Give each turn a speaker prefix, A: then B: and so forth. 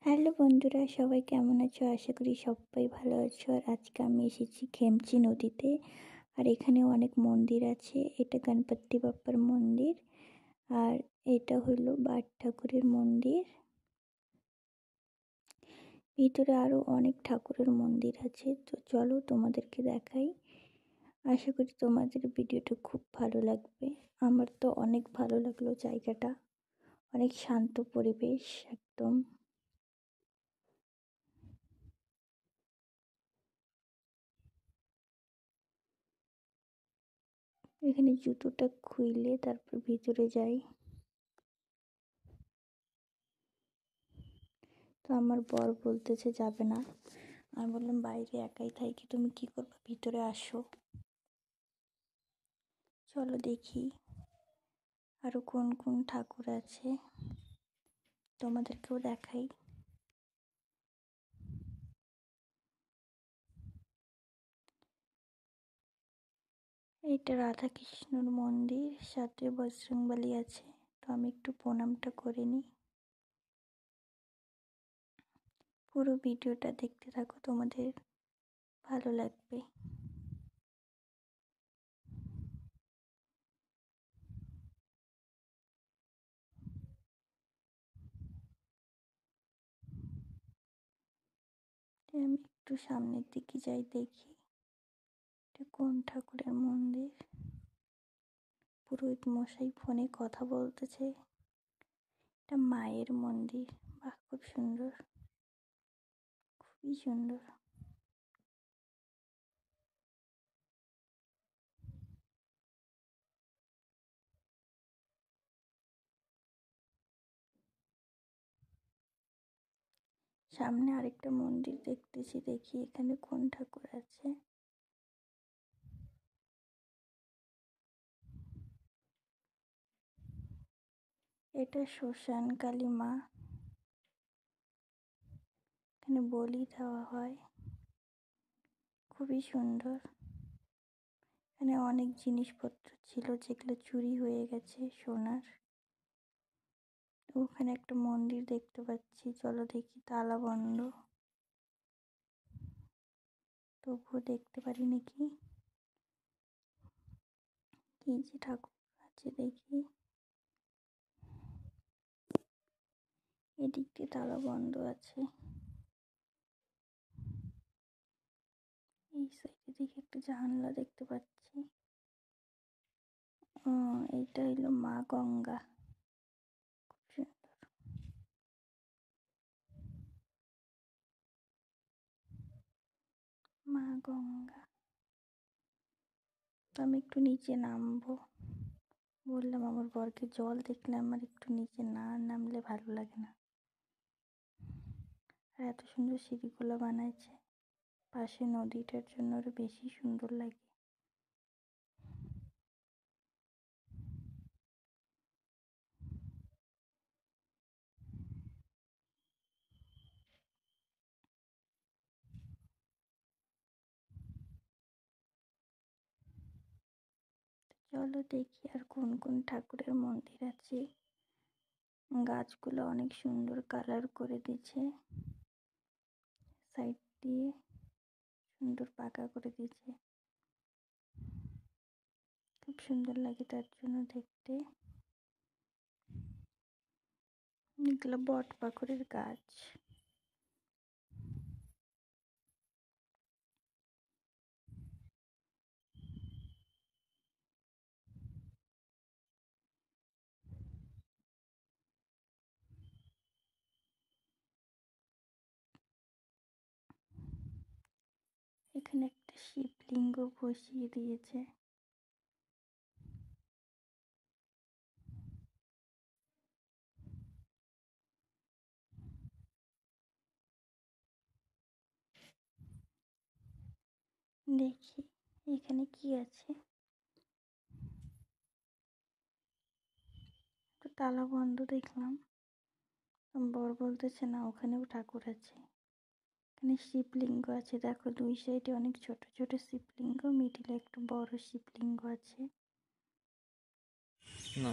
A: Hello বন্ধুরা, সবাই কেমন আছো? আশা করি সবাই ভালো আছো। আর আজকে আমি এসেছি খেমচি নদীতে। আর এখানে অনেক মন্দির আছে। এটা গণপতি বাপ্পার মন্দির, আর এটা হলো বাট ঠাকুরের মন্দির। ভিতরে আরও অনেক ঠাকুরের মন্দির আছে, তো চলো তোমাদেরকে দেখাই। আশা করি তোমাদের ভিডিওটা খুব ভালো লাগবে। আমার তো অনেক ভালো লাগলো জায়গাটা, অনেক শান্ত পরিবেশ একদম। এখানে জুতোটা খুইলে তারপর ভিতরে যাই। তো আমার বর বলতেছে যাবে না। আমি বললাম বাইরে একাই থাকি, তুমি কি করবে, ভিতরে আসো। চলো দেখি আরো কোন কোন ঠাকুর আছে, তোমাদেরকেও দেখাই। এটা রাধা কৃষ্ণর মন্দির, সাথে বজরংবলী আছে। তো আমি একটু প্রণামটা করে নিই। পুরো ভিডিওটা দেখতে থাকো, তোমাদের ভালো লাগবে। আমি একটু সামনের দিকে যাই, দেখি এটা কোন ঠাকুরের মন্দির। পুরোহিত মশাই ফোনে কথা বলতেছে। এটা মায়ের মন্দির। বাহ, খুব সুন্দর, খুবই সুন্দর। সামনে আরেকটা মন্দির দেখতেছি, দেখি এখানে কোন ঠাকুর আছে। এটা শ্মশান কালী মা, এখানে বলি দেওয়া হয়। খুবই সুন্দর। এখানে অনেক জিনিসপত্র ছিল যেগুলো চুরি হয়ে গেছে, সোনার। ওখানে একটা মন্দির দেখতে পাচ্ছি, চলো দেখি, তালা বন্ধ, তবুও দেখতে পারি নাকি। কি যে ঠাকুর আছে দেখি। এদিক দিয়ে তালা বন্ধ আছে। এই সাইডে দেখি একটা জানলা দেখতে পাচ্ছি। এইটা হলো মা গঙ্গা, খুব সুন্দর। মা গঙ্গা। তো আমি একটু নিচে নামবো। বললাম আমার বরকে জল দেখলে আমার একটু নিচে না নামলে ভালো লাগে না। আর এত সুন্দর সিঁড়িগুলো বানাইছে, পাশে নদীটার জন্য আরো বেশি সুন্দর লাগে। চলো দেখি আর কোন কোন ঠাকুরের মন্দির আছে। গাছগুলো অনেক সুন্দর কালার করে দিয়েছে, সাইড দিয়ে সুন্দর পাকা করে দিয়েছে, খুব সুন্দর লাগে তার জন্য দেখতে। এগুলো বট পাকুড়ের গাছ। এখানে একটা শিবলিঙ্গ বসিয়ে দিয়েছে। দেখি এখানে কি আছে। তো তালা বন্ধ দেখলাম। বর বলতেছে না, ওখানেও ঠাকুর আছে। এখানে শিবলিঙ্গ আছে, দেখো দুই সাইডে অনেক ছোট ছোট শিবলিঙ্গ, মিডিলে একটা বড় শিবলিঙ্গ আছে।
B: না